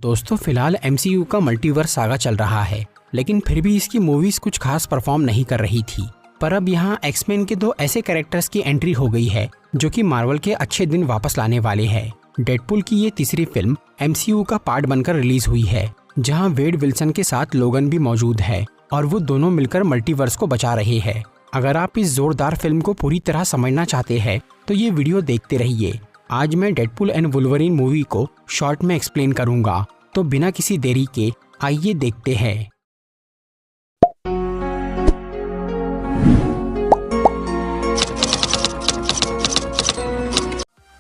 दोस्तों फिलहाल MCU का मल्टीवर्स सागा चल रहा है, लेकिन फिर भी इसकी मूवीज कुछ खास परफॉर्म नहीं कर रही थी। पर अब यहाँ एक्समैन के दो ऐसे कैरेक्टर्स की एंट्री हो गई है जो कि मार्वल के अच्छे दिन वापस लाने वाले हैं। डेडपुल की ये तीसरी फिल्म MCU का पार्ट बनकर रिलीज हुई है, जहाँ वेड विल्सन के साथ लोगन भी मौजूद है और वो दोनों मिलकर मल्टीवर्स को बचा रहे हैं। अगर आप इस जोरदार फिल्म को पूरी तरह समझना चाहते हैं तो ये वीडियो देखते रहिए। आज मैं डेडपुल एंड वुल्वरीन मूवी को शॉर्ट में एक्सप्लेन करूंगा, तो बिना किसी देरी के आइए देखते हैं।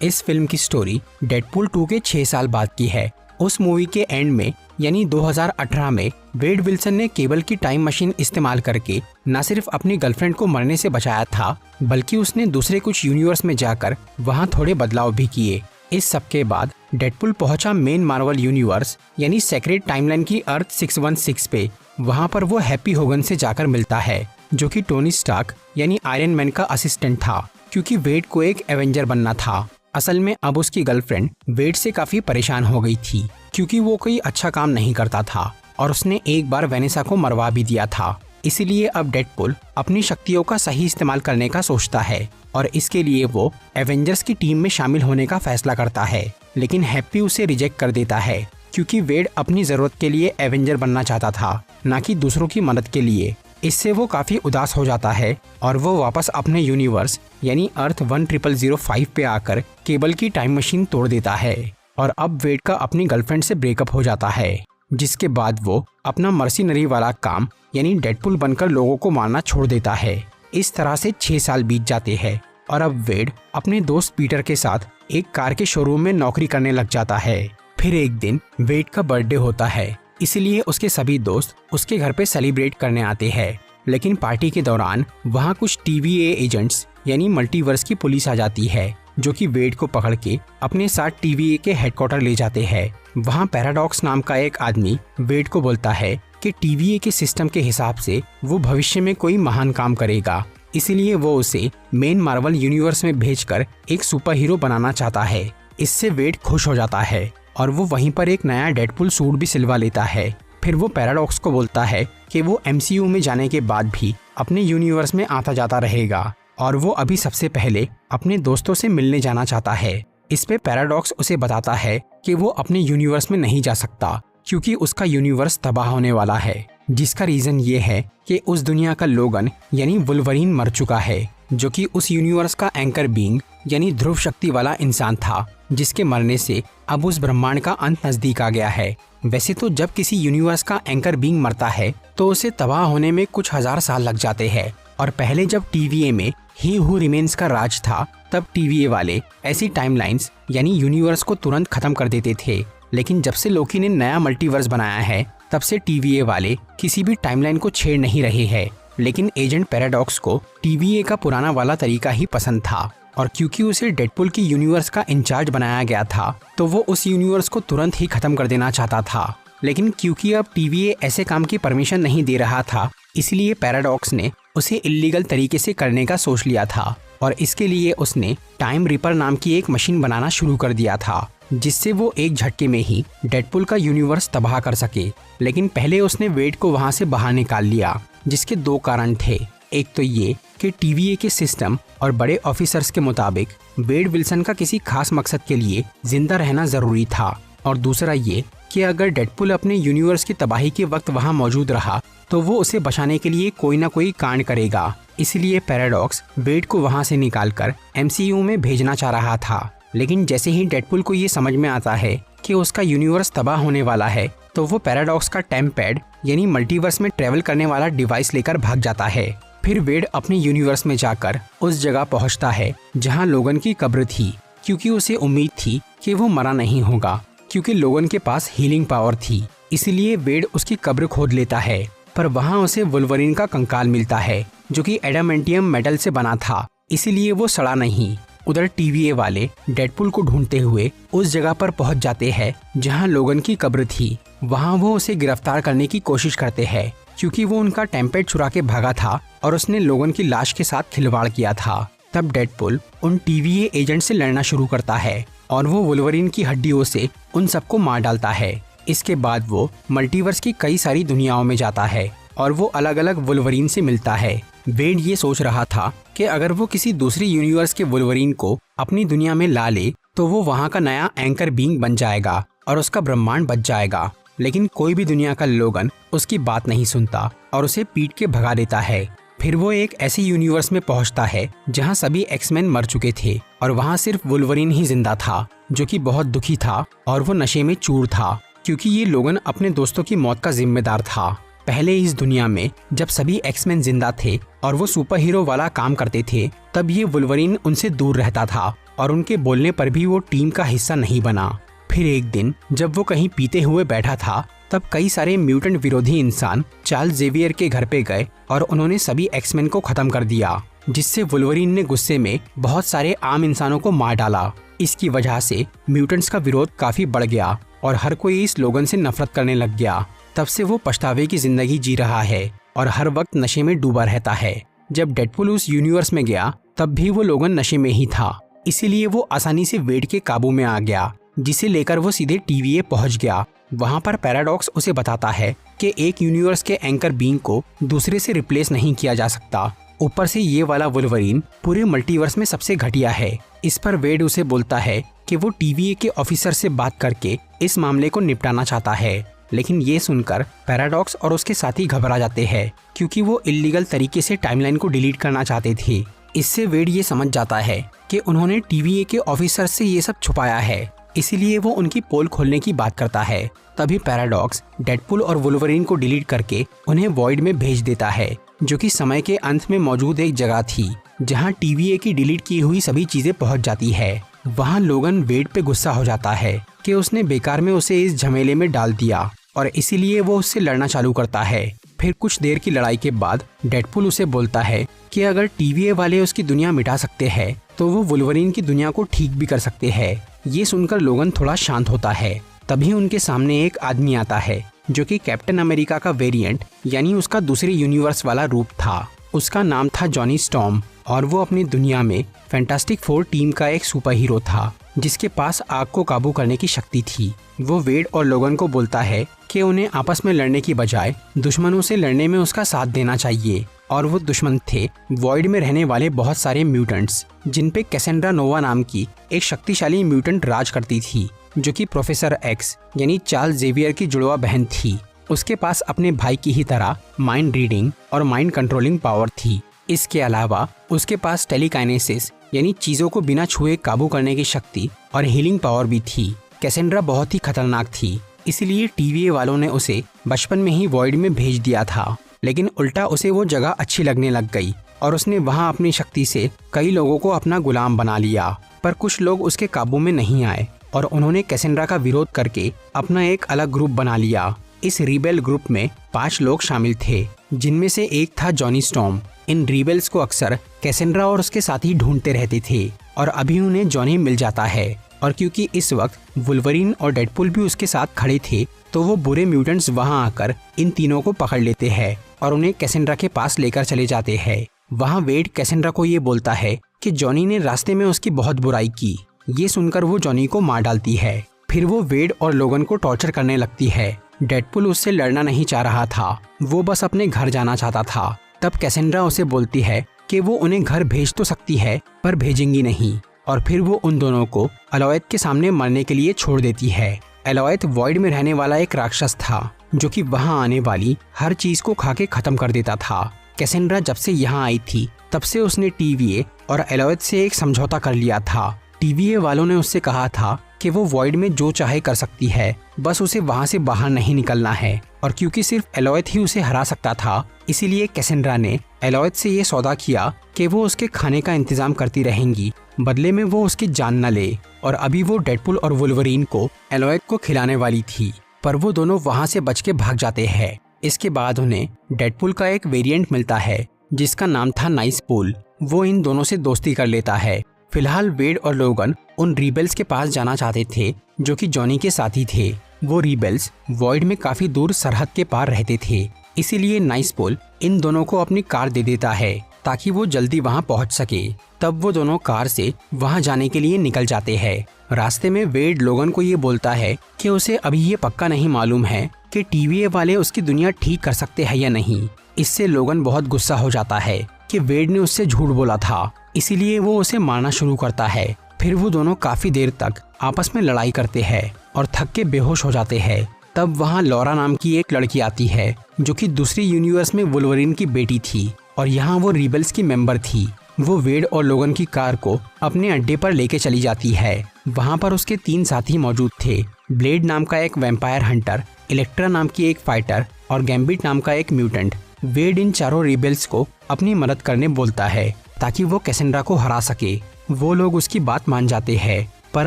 इस फिल्म की स्टोरी डेडपुल 2 के 6 साल बाद की है। उस मूवी के एंड में यानी 2018 में वेड विल्सन ने केबल की टाइम मशीन इस्तेमाल करके न सिर्फ अपनी गर्लफ्रेंड को मरने से बचाया था, बल्कि उसने दूसरे कुछ यूनिवर्स में जाकर वहां थोड़े बदलाव भी किए। इस सब के बाद डेडपुल पहुंचा मेन मार्वल यूनिवर्स यानी सेक्रेट टाइमलाइन की अर्थ 616 पे। वहां पर वो हैप्पी होगन से जाकर मिलता है, जो कि टोनी स्टार्क यानी आयरन मैन का असिस्टेंट था, क्योंकि वेड को एक एवेंजर बनना था। असल में अब उसकी गर्लफ्रेंड वेड से काफी परेशान हो गई थी, क्योंकि वो कोई अच्छा काम नहीं करता था और उसने एक बार वेनेसा को मरवा भी दिया था। इसीलिए अब डेडपुल अपनी शक्तियों का सही इस्तेमाल करने का सोचता है और इसके लिए वो एवेंजर्स की टीम में शामिल होने का फैसला करता है। लेकिन हैप्पी उसे रिजेक्ट कर देता है, क्योंकि वेड अपनी जरूरत के लिए एवेंजर बनना चाहता था, न कि दूसरों की मदद के लिए। इससे वो काफी उदास हो जाता है और वो वापस अपने यूनिवर्स यानी अर्थ 10005 पे आकर केबल की टाइम मशीन तोड़ देता है और अब वेड का अपनी गर्लफ्रेंड से ब्रेकअप हो जाता है, जिसके बाद वो अपना मर्सिनरी वाला काम यानी डेडपुल बनकर लोगों को मारना छोड़ देता है। इस तरह से 6 साल बीत जाते हैं और अब वेड अपने दोस्त पीटर के साथ एक कार के शोरूम में नौकरी करने लग जाता है। फिर एक दिन वेड का बर्थडे होता है, इसलिए उसके सभी दोस्त उसके घर पे सेलिब्रेट करने आते हैं। लेकिन पार्टी के दौरान वहाँ कुछ TVA एजेंट्स यानी मल्टीवर्स की पुलिस आ जाती है, जो कि वेड को पकड़ के अपने साथ TVA के हेडक्वार्टर ले जाते हैं। वहाँ पैराडॉक्स नाम का एक आदमी वेड को बोलता है कि TVA के सिस्टम के हिसाब से वो भविष्य में कोई महान काम करेगा, इसीलिए वो उसे मेन मार्वल यूनिवर्स में भेजकर एक सुपर हीरो बनाना चाहता है। इससे वेड खुश हो जाता है और वो वहीं पर एक नया डेडपुल सूट भी सिलवा लेता है। फिर वो पैराडॉक्स को बोलता है कि वो MCU में जाने के बाद भी अपने यूनिवर्स में आता जाता रहेगा और वो अभी सबसे पहले अपने दोस्तों से मिलने जाना चाहता है। इस पे पैराडॉक्स उसे बताता है कि वो अपने यूनिवर्स में नहीं जा सकता, क्योंकि उसका यूनिवर्स तबाह होने वाला है, जिसका रीजन ये है कि उस दुनिया का लोगन यानी वुल्वरीन मर चुका है, जो कि उस यूनिवर्स का एंकर बीइंग यानी ध्रुव शक्ति वाला इंसान था, जिसके मरने से अब उस ब्रह्मांड का अंत नजदीक आ गया है। वैसे तो जब किसी यूनिवर्स का एंकर बीइंग मरता है तो उसे तबाह होने में कुछ हजार साल लग जाते हैं, और पहले जब TVA में ही हु रिमेन्स का राज था, तब TVA वाले ऐसी टाइमलाइंस यानी यूनिवर्स को तुरंत खत्म कर देते थे। लेकिन जब से लोकी ने नया मल्टीवर्स बनाया है, तब से TVA वाले किसी भी टाइमलाइन को छेड़ नहीं रहे हैं। लेकिन एजेंट पैराडॉक्स को TVA का पुराना वाला तरीका ही पसंद था, और क्योंकि उसे डेडपुल की यूनिवर्स का इंचार्ज बनाया गया था, तो वो उस यूनिवर्स को तुरंत ही खत्म कर देना चाहता था। लेकिन क्योंकि अब TVA ऐसे काम की परमिशन नहीं दे रहा था, इसलिए पैराडॉक्स ने उसे इल्लीगल तरीके से करने का सोच लिया था, और इसके लिए उसने टाइम रिपर नाम की एक मशीन बनाना शुरू कर दिया था, जिससे वो एक झटके में ही डेडपुल का यूनिवर्स तबाह कर सके। लेकिन पहले उसने वेड को वहां से बाहर निकाल लिया, जिसके 2 कारण थे। एक तो ये कि TVA के सिस्टम और बड़े ऑफिसर्स के मुताबिक वेड विल्सन का किसी खास मकसद के लिए जिंदा रहना जरूरी था, और दूसरा ये कि अगर डेडपुल अपने यूनिवर्स की तबाही के वक्त वहां मौजूद रहा तो वो उसे बचाने के लिए कोई ना कोई कांड करेगा। इसलिए पैराडॉक्स वेड को वहां से निकालकर MCU में भेजना चाह रहा था। लेकिन जैसे ही डेडपुल को ये समझ में आता है कि उसका यूनिवर्स तबाह होने वाला है, तो वो पैराडॉक्स का टाइम पैड यानी मल्टीवर्स में ट्रेवल करने वाला डिवाइस लेकर भाग जाता है। फिर वेड अपने यूनिवर्स में जाकर उस जगह पहुंचता है जहां लोगन की कब्र थी, क्योंकि उसे उम्मीद थी कि वो मरा नहीं होगा, क्योंकि लोगन के पास हीलिंग पावर थी। इसलिए वेड उसकी कब्र खोद लेता है, पर वहां उसे वुल्वरीन का कंकाल मिलता है, जो कि एडामेंटियम मेटल से बना था, इसीलिए वो सड़ा नहीं। उधर TVA वाले डेडपुल को ढूंढते हुए उस जगह पर पहुंच जाते हैं जहां लोगन की कब्र थी। वहां वो उसे गिरफ्तार करने की कोशिश करते हैं, क्योंकि वो उनका टेम्पेट चुरा के भागा था और उसने लोगन की लाश के साथ खिलवाड़ किया था। तब डेडपुल उन TVA एजेंट से लड़ना शुरू करता है और वो वुल्वरीन की हड्डियों से उन सबको मार डालता है। इसके बाद वो मल्टीवर्स की कई सारी दुनियाओं में जाता है और वो अलग अलग वुल्वरीन से मिलता है। वेड ये सोच रहा था कि अगर वो किसी दूसरी यूनिवर्स के वुल्वरीन को अपनी दुनिया में ला ले तो वो वहाँ का नया एंकर बीइंग बन जाएगा और उसका ब्रह्मांड बच जाएगा। लेकिन कोई भी दुनिया का लोगन उसकी बात नहीं सुनता और उसे पीट के भगा देता है। फिर वो एक ऐसी यूनिवर्स में पहुंचता है जहां सभी एक्समैन मर चुके थे और वहां सिर्फ वुल्वरीन ही जिंदा था, जो कि बहुत दुखी था और वो नशे में चूर था क्योंकि ये लोगन अपने दोस्तों की मौत का जिम्मेदार था। पहले इस दुनिया में जब सभी एक्समैन जिंदा थे और वो सुपर हीरो वाला काम करते थे, तब ये वुल्वरीन उनसे दूर रहता था और उनके बोलने पर भी वो टीम का हिस्सा नहीं बना। फिर एक दिन जब वो कहीं पीते हुए बैठा था, तब कई सारे म्यूटेंट विरोधी इंसान चार्ल्स जेवियर के घर पे गए और उन्होंने सभी एक्समैन को खत्म कर दिया, जिससे वुल्वरीन ने गुस्से में बहुत सारे आम इंसानों को मार डाला। इसकी वजह से म्यूटेंट्स का विरोध काफी बढ़ गया और हर कोई इस लोगन से नफरत करने लग गया। तब से वो पछतावे की जिंदगी जी रहा है और हर वक्त नशे में डूबा रहता है। जब डेडपुल उस यूनिवर्स में गया तब भी वो लोगन नशे में ही था, इसीलिए वो आसानी से वेड के काबू में आ गया, जिसे लेकर वो सीधे TVA पहुंच गया। वहां पर पैराडॉक्स उसे बताता है कि एक यूनिवर्स के एंकर बीइंग को दूसरे से रिप्लेस नहीं किया जा सकता। ऊपर से ये वाला वुल्वरीन पूरे मल्टीवर्स में सबसे घटिया है। इस पर वेड उसे बोलता है कि वो TVA के ऑफिसर से बात करके इस मामले को निपटाना चाहता है। लेकिन ये सुनकर पैराडॉक्स और उसके साथी घबरा जाते हैं क्योंकि वो इल्लीगल तरीके से टाइमलाइन को डिलीट करना चाहते थे। इससे वेड ये समझ जाता है कि उन्होंने TVA के ऑफिसर से ये सब छुपाया है, इसीलिए वो उनकी पोल खोलने की बात करता है। तभी पैराडॉक्स डेडपुल और वुल्वरीन को डिलीट करके उन्हें वॉइड में भेज देता है, जो कि समय के अंत में मौजूद एक जगह थी जहां TVA की डिलीट की हुई सभी चीजें पहुंच जाती है। वहां लोगन वेड पे गुस्सा हो जाता है कि उसने बेकार में उसे इस झमेले में डाल दिया और इसीलिए वो उससे लड़ना चालू करता है। फिर कुछ देर की लड़ाई के बाद डेडपुल उसे बोलता है कि अगर TVA वाले उसकी दुनिया मिटा सकते हैं तो वो वुल्वरीन की दुनिया को ठीक भी कर सकते हैं। ये सुनकर लोगन थोड़ा शांत होता है। तभी उनके सामने एक आदमी आता है जो कि कैप्टन अमेरिका का वेरिएंट यानी उसका दूसरे यूनिवर्स वाला रूप था। उसका नाम था जॉनी स्टॉर्म और वो अपनी दुनिया में फैंटास्टिक फोर टीम का एक सुपर हीरो था जिसके पास आग को काबू करने की शक्ति थी। वो वेड और लोगन को बोलता है कि उन्हें आपस में लड़ने की बजाय दुश्मनों से लड़ने में उसका साथ देना चाहिए। और वो दुश्मन थे वॉइड में रहने वाले बहुत सारे म्यूटेंट्स, जिन पे कैसेंड्रा नोवा नाम की एक शक्तिशाली म्यूटेंट राज करती थी, जो कि प्रोफेसर एक्स यानी चार्ल्स जेवियर की जुड़वा बहन थी। उसके पास अपने भाई की ही तरह माइंड रीडिंग और माइंड कंट्रोलिंग पावर थी। इसके अलावा उसके पास टेलीकाइनेसिस यानी चीजों को बिना छुए काबू करने की शक्ति और हीलिंग पावर भी थी। कैसेंड्रा बहुत ही खतरनाक थी, इसलिए TVA वालों ने उसे बचपन में ही वॉइड में भेज दिया था। लेकिन उल्टा उसे वो जगह अच्छी लगने लग गई और उसने वहां अपनी शक्ति से कई लोगों को अपना गुलाम बना लिया। पर कुछ लोग उसके काबू में नहीं आए और उन्होंने कैसेंड्रा का विरोध करके अपना एक अलग ग्रुप बना लिया। इस रिबेल ग्रुप में 5 लोग शामिल थे, जिनमें से एक था जॉनी स्टॉर्म। इन रिबेल्स को अक्सर कैसेंड्रा और उसके साथी ढूंढते रहते थे और अभी उन्हें जॉनी मिल जाता है। और क्योंकि इस वक्त वुल्वरीन और डेडपुल भी उसके साथ खड़े थे, तो वो बुरे म्यूटेंट्स वहां आकर इन तीनों को पकड़ लेते हैं और उन्हें कैसेंड्रा के पास लेकर चले जाते हैं। वहां वेड कैसेंड्रा को ये बोलता है कि जॉनी ने रास्ते में उसकी बहुत बुराई की। ये सुनकर वो जॉनी को मार डालती है। फिर वो वेड और लोगन को टॉर्चर करने लगती है। डेडपुल उससे लड़ना नहीं चाह रहा था, वो बस अपने घर जाना चाहता था। तब कैसेंड्रा उसे बोलती है कि वो उन्हें घर भेज तो सकती है पर भेजेंगी नहीं, और फिर वो उन दोनों को एलोएथ के सामने मरने के लिए छोड़ देती है। एलोएथ वॉइड में रहने वाला एक राक्षस था जो कि वहां आने वाली हर चीज को खा के खत्म कर देता था। कैसेंड्रा जब से यहाँ आई थी तब से उसने TVA और एलोएथ से एक समझौता कर लिया था। TVA वालों ने उससे कहा था कि वो वॉइड में जो चाहे कर सकती है, बस उसे वहां से बाहर नहीं निकलना है। और क्योंकि सिर्फ एलोएथ ही उसे हरा सकता था, इसीलिए कैसेंड्रा ने एलोएथ से ये सौदा किया कि वो उसके खाने का इंतजाम करती रहेंगी, बदले में वो उसकी जान न ले। और अभी वो डेडपुल और वुल्वरीन को एलोएथ को खिलाने वाली थी, पर वो दोनों वहां से बच के भाग जाते हैं। इसके बाद उन्हें डेडपुल का एक वेरिएंट मिलता है जिसका नाम था नाइसपुल। वो इन दोनों से दोस्ती कर लेता है। फिलहाल वेड और लोगन उन रिबेल्स के पास जाना चाहते थे जो कि जॉनी के साथी थे। वो रिबेल्स वॉइड में काफी दूर सरहद के पार रहते थे, इसीलिए नाइसपुल इन दोनों को अपनी कार दे देता है ताकि वो जल्दी वहाँ पहुँच सके। तब वो दोनों कार से वहाँ जाने के लिए निकल जाते हैं। रास्ते में वेड लोगन को ये बोलता है कि उसे अभी ये पक्का नहीं मालूम है कि TVA वाले उसकी दुनिया ठीक कर सकते हैं या नहीं। इससे लोगन बहुत गुस्सा हो जाता है कि वेड ने उससे झूठ बोला था, इसीलिए वो उसे मारना शुरू करता है। फिर वो दोनों काफी देर तक आपस में लड़ाई करते हैं और थक के बेहोश हो जाते हैं। तब वहाँ लॉरा नाम की एक लड़की आती है जो कि दूसरी यूनिवर्स में वुल्वरीन की बेटी थी और यहाँ वो रिबल्स की मेंबर थी। वो वेड और लोगन की कार को अपने अड्डे पर लेके चली जाती है। वहाँ पर उसके 3 साथी मौजूद थे, ब्लेड नाम का एक वैम्पायर हंटर, इलेक्ट्रा नाम की एक फाइटर और गैम्बिट नाम का एक म्यूटेंट। वेड इन चारों रिबल्स को अपनी मदद करने बोलता है ताकि वो कैसेंड्रा को हरा सके। वो लोग उसकी बात मान जाते हैं, पर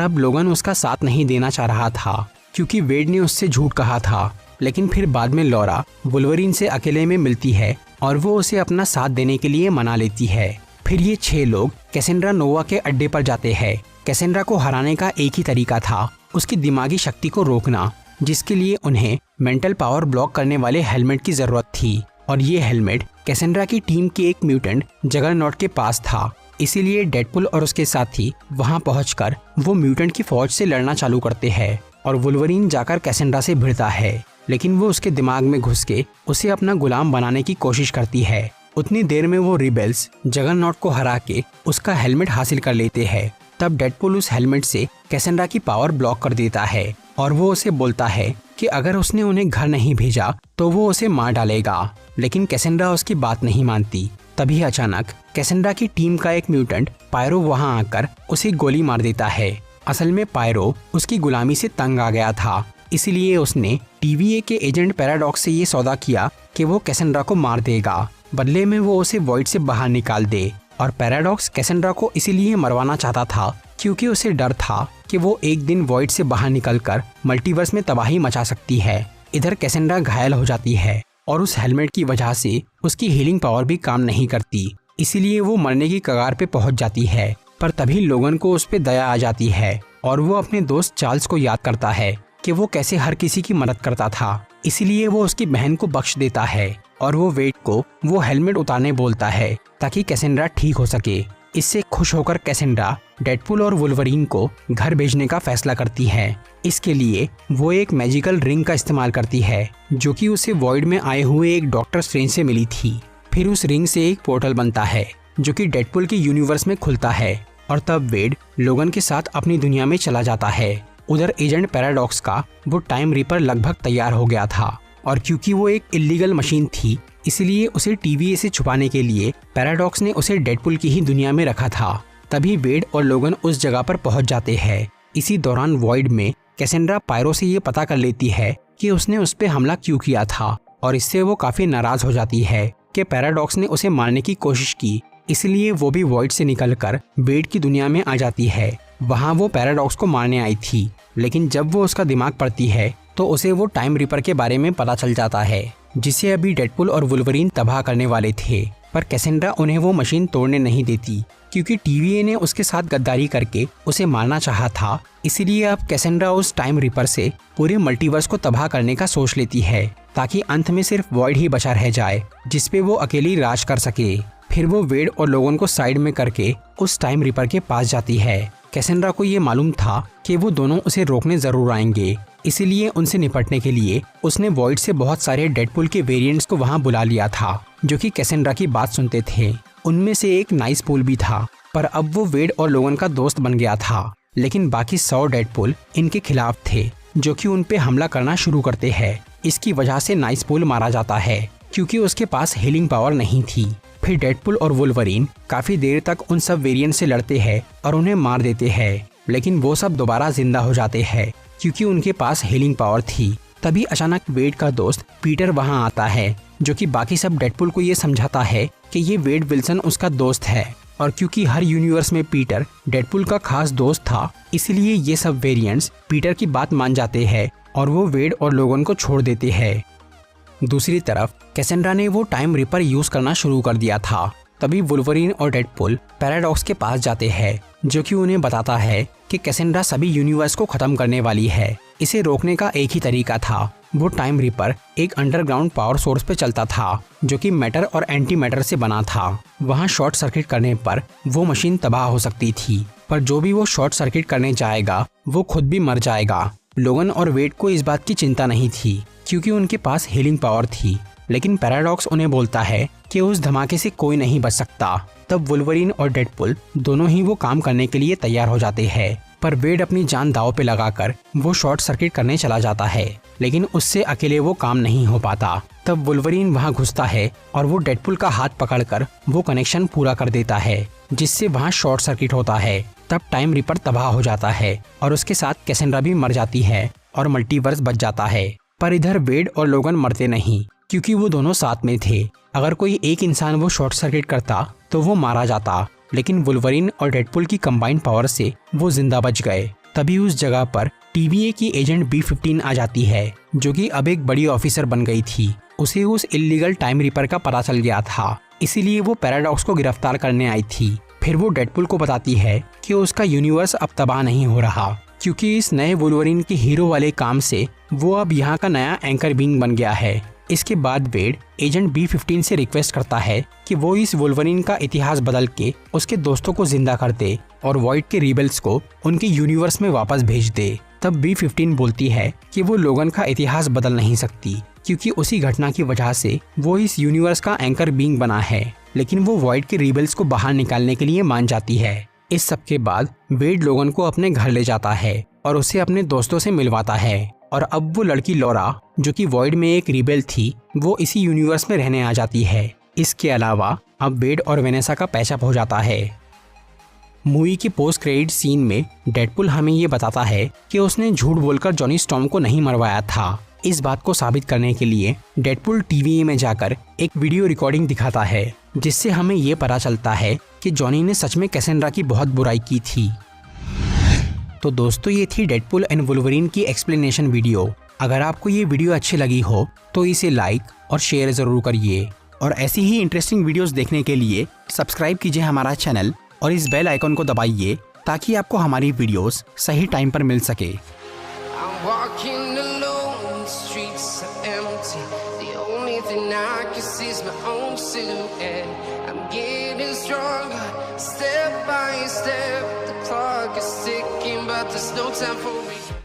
अब लोगन उसका साथ नहीं देना चाह रहा था क्योंकि वेड ने उससे झूठ कहा था। लेकिन फिर बाद में लॉरा वुल्वरीन से अकेले में मिलती है और वो उसे अपना साथ देने के लिए मना लेती है। फिर ये 6 लोग कैसेंड्रा नोवा के अड्डे पर जाते हैं। कैसेंड्रा को हराने का एक ही तरीका था, उसकी दिमागी शक्ति को रोकना, जिसके लिए उन्हें मेंटल पावर ब्लॉक करने वाले हेलमेट की जरूरत थी। और ये हेलमेट कैसेंड्रा की टीम के एक म्यूटेंट जगरनॉट के पास था। इसीलिए डेडपुल और उसके साथी वहां पहुंचकर वो म्यूटेंट की फौज से लड़ना चालू करते हैं और वुल्वरीन जाकर कैसेंड्रा से भिड़ता है, लेकिन वो उसके दिमाग में घुस के उसे अपना गुलाम बनाने की कोशिश करती है। उतनी देर में वो रिबेल्स जगरनॉट को हरा के उसका हेलमेट हासिल कर लेते हैं। तब डेडपुल उस हेलमेट से कैसेंड्रा की पावर ब्लॉक कर देता है और वो उसे बोलता है कि अगर उसने उन्हें घर नहीं भेजा तो वो उसे मार डालेगा। लेकिन कैसेंड्रा उसकी बात नहीं मानती। तभी अचानक कैसेंड्रा की टीम का एक म्यूटेंट पायरो वहां आकर उसे गोली मार देता है। असल में पायरो उसकी गुलामी से तंग आ गया था, इसलिए उसने TVA के एजेंट पैराडॉक्स से ये सौदा किया कि वो कैसेंड्रा को मार देगा, बदले में वो उसे वॉइड से बाहर निकाल दे। और पैराडॉक्स कैसेंड्रा को इसीलिए मरवाना चाहता था क्योंकि उसे डर था कि वो एक दिन वॉइड से बाहर निकलकर मल्टीवर्स में तबाही मचा सकती है। इधर कैसेंड्रा घायल हो जाती है और उस हेलमेट की वजह से उसकी हीलिंग पावर भी काम नहीं करती, इसीलिए वो मरने की कगार पे पहुंच जाती है। पर तभी लोगन को उस पे दया आ जाती है और वो अपने दोस्त चार्ल्स को याद करता है कि वो कैसे हर किसी की मदद करता था, इसीलिए वो उसकी बहन को बख्श देता है और वो वेड को वो हेलमेट उतारने बोलता है ताकि कैसेंड्रा ठीक हो सके। इससे खुश होकर कैसेंड्रा डेडपुल और वुल्वरीन को घर भेजने का फैसला करती है। इसके लिए वो एक मैजिकल रिंग का इस्तेमाल करती है जो कि उसे वॉइड में आए हुए एक डॉक्टर स्ट्रेंज से मिली थी। फिर उस रिंग से एक पोर्टल बनता है जो कि डेडपुल के यूनिवर्स में खुलता है और तब वेड लोगन के साथ अपनी दुनिया में चला जाता है। उधर एजेंट पैराडॉक्स का वो टाइम रीपर लगभग तैयार हो गया था और क्योंकि वो एक इलीगल मशीन थी, इसलिए उसे TVA से छुपाने के लिए पैराडॉक्स ने उसे डेडपुल की ही दुनिया में रखा था। तभी वेड और लोगन उस जगह पर पहुंच जाते हैं। इसी दौरान वॉइड में कैसेंड्रा पायरो से ये पता कर लेती है कि उसने उस पर हमला क्यों किया था और इससे वो काफी नाराज हो जाती है कि पैराडॉक्स ने उसे मारने की कोशिश की। इसलिए वो भी वॉइड से निकलकर वेड की दुनिया में आ जाती है। वहाँ वो पैराडॉक्स को मारने आई थी, लेकिन जब वो उसका दिमाग पढ़ती है तो उसे वो टाइम रीपर के बारे में पता चल जाता है जिसे अभी डेडपुल और वुल्वरीन तबाह करने वाले थे। पर कैसेंड्रा उन्हें वो मशीन तोड़ने नहीं देती क्योंकि TVA ने उसके साथ गद्दारी करके उसे मारना चाहा था। इसीलिए अब कैसेंड्रा उस टाइम रीपर से पूरे मल्टीवर्स को तबाह करने का सोच लेती है ताकि अंत में सिर्फ वॉइड ही बचा रह जाए जिसपे वो अकेली राज कर सके। फिर वो वेड और लोगन को साइड में करके उस टाइम रीपर के पास जाती है। कैसेंड्रा को ये मालूम था कि वो दोनों उसे रोकने जरूर आएंगे, इसीलिए उनसे निपटने के लिए उसने वॉइड से बहुत सारे डेडपुल के वेरिएंट्स को वहां बुला लिया था जो कि कैसेंड्रा की बात सुनते थे। उनमें से एक नाइस पुल भी था, पर अब वो वेड और लोगन का दोस्त बन गया था। लेकिन बाकी 100 डेडपुल इनके खिलाफ थे जो कि उन पे हमला करना शुरू करते हैं। इसकी वजह से नाइस पुल मारा जाता है क्योंकि उसके पास हीलिंग पावर नहीं थी। फिर डेडपुल और वुल्वरीन काफी देर तक उन सब वेरिएंट से लड़ते हैं और उन्हें मार देते हैं, लेकिन वो सब दोबारा जिंदा हो जाते हैं क्योंकि उनके पास हीलिंग पावर थी। तभी अचानक वेड का दोस्त पीटर वहां आता है जो कि बाकी सब डेडपुल को ये समझाता है कि ये वेड विल्सन उसका दोस्त है। और क्योंकि हर यूनिवर्स में पीटर डेडपुल का खास दोस्त था, इसलिए ये सब वेरिएंट्स पीटर की बात मान जाते हैं और वो वेड और लोगन को छोड़ देते हैं। दूसरी तरफ कैसेंड्रा ने वो टाइम रीपर यूज करना शुरू कर दिया था तभी वुल्वरीन और डेडपुल पैराडॉक्स के पास जाते हैं, जो कि उन्हें बताता है कि कैसेंड्रा सभी यूनिवर्स को खत्म करने वाली है। इसे रोकने का एक ही तरीका था, वो टाइम रिपर एक अंडरग्राउंड पावर सोर्स पे चलता था, जो कि मैटर और एंटी मैटर से बना था। वहाँ शॉर्ट सर्किट करने पर वो मशीन तबाह हो सकती थी, पर जो भी वो शॉर्ट सर्किट करने जाएगा वो खुद भी मर जाएगा। लोगन और वेड को इस बात की चिंता नहीं थी, क्योंकि उनके पास हीलिंग पावर थी। लेकिन पैराडॉक्स उन्हें बोलता है कि उस धमाके से कोई नहीं बच सकता। तब वुल्वरीन और डेडपुल दोनों ही वो काम करने के लिए तैयार हो जाते हैं, पर वेड अपनी जान दांव पे लगाकर वो शॉर्ट सर्किट करने चला जाता है, लेकिन उससे अकेले वो काम नहीं हो पाता। तब वुल्वरीन वहाँ घुसता है और वो डेडपुल का हाथ पकड़कर वो कनेक्शन पूरा कर देता है, जिससे वहाँ शॉर्ट सर्किट होता है। तब टाइम रिपर तबाह हो जाता है और उसके साथ कैसेंड्रा भी मर जाती है और मल्टीवर्स बच जाता है। पर इधर वेड और लोगन मरते नहीं, क्योंकि वो दोनों साथ में थे। अगर कोई एक इंसान वो शॉर्ट सर्किट करता तो वो मारा जाता, लेकिन वुल्वरीन और डेडपुल की कंबाइंड पावर से वो जिंदा बच गए। तभी उस जगह पर TVA की एजेंट B-15 आ जाती है, जो कि अब एक बड़ी ऑफिसर बन गई थी। उसे उस इल्लीगल टाइम रिपर का पता चल गया था, इसीलिए वो पैराडॉक्स को गिरफ्तार करने आई थी। फिर वो डेडपुल को बताती है कि उसका यूनिवर्स अब तबाह नहीं हो रहा, क्योंकि इस नए वुल्वरीन के हीरो वाले काम से वो अब यहाँ का नया एंकर बीइंग बन गया है। इसके बाद वेड एजेंट B-15 से रिक्वेस्ट करता है कि वो इस वुल्वरीन का इतिहास बदल के उसके दोस्तों को जिंदा कर दे और वॉइड के रिबेल्स को उनके यूनिवर्स में वापस भेज दे। तब B-15 बोलती है कि वो लोगन का इतिहास बदल नहीं सकती, क्योंकि उसी घटना की वजह से वो इस यूनिवर्स का एंकर बीइंग बना है। लेकिन वो वॉइड के रिबेल्स को बाहर निकालने के लिए मान जाती है। इस सब के बाद वेड लोगन को अपने घर ले जाता है और उसे अपने दोस्तों से मिलवाता है। और अब वो लड़की लॉरा, जो कि वॉइड में एक रिबेल थी, वो इसी यूनिवर्स में रहने आ जाती है। इसके अलावा अब वेड और वेनेसा का पैचअप हो जाता है। मूवी के पोस्ट क्रेडिट सीन में डेडपुल हमें ये बताता है कि उसने झूठ बोलकर जॉनी स्टॉर्म को नहीं मरवाया था। इस बात को साबित करने के लिए डेडपुल TVA में जाकर एक वीडियो रिकॉर्डिंग दिखाता है, जिससे हमें ये पता चलता है कि जॉनी ने सच में कैसेंड्रा की बहुत बुराई की थी। तो दोस्तों, ये थी डेडपुल एंड वुल्वरीन की एक्सप्लेनेशन वीडियो। अगर आपको ये वीडियो अच्छी लगी हो तो इसे लाइक और शेयर ज़रूर करिए, और ऐसी ही इंटरेस्टिंग वीडियोस देखने के लिए सब्सक्राइब कीजिए हमारा चैनल और इस बेल आइकन को दबाइए, ताकि आपको हमारी वीडियोस सही टाइम पर मिल सके। Step by step, the clock is ticking, but there's no time for me.